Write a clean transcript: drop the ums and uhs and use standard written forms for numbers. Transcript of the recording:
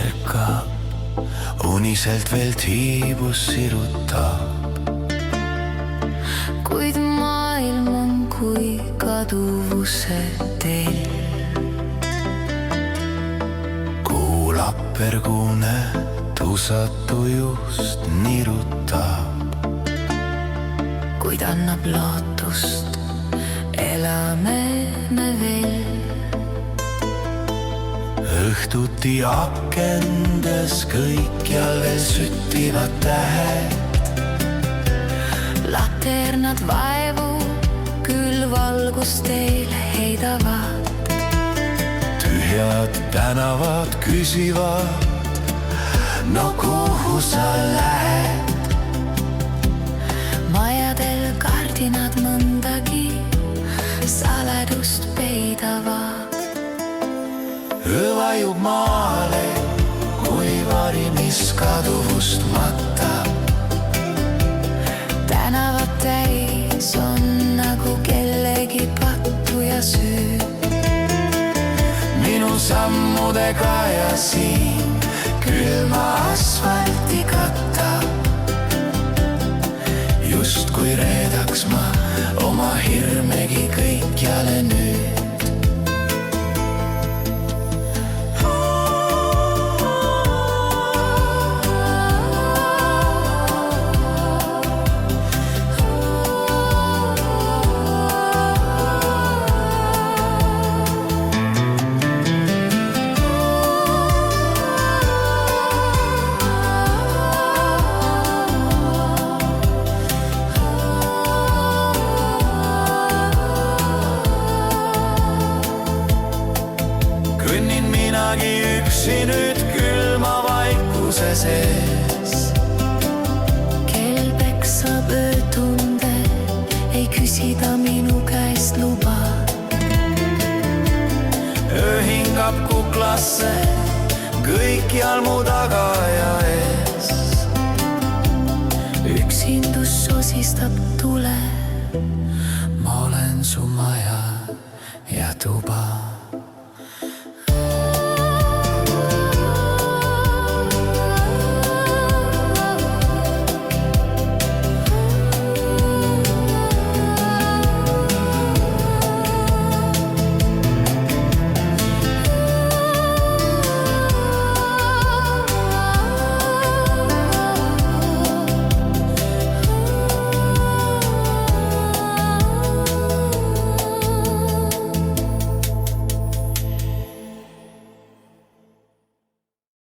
ärkab, uniselt veel tiibus sirutab. Kuid maailm on kui kaduvuse teel. Kuulab pergune, tusatu just nirutab. Kuid annab lootust, elame me veel. Õhtuti akendes kõikjal veel süttivad tähed. Laternad vaevu küll valgust teile heidavad. Tühjad tänavad küsivad, no kuhu sa lähed? Majadel kardinad mõndagi saledust peidavad. Öö vajub maale, kui vari, mis kaduvust matab. Tänavad täis on nagu kellegi pattu ja süü. Minu sammude kaja siin külma asfalti katab. Just kui reedaks ma oma hirmegi kõikjale nüüd. Kõnnin minagi üksi nüüd külma vaikuse sees. Kel peksab öötunde, ei küsida minu käest luba. Öö hingab kuklasse kõikjal mu taga ja ees. Üksindus sosistab tule. Ma olen su maja ja tuba.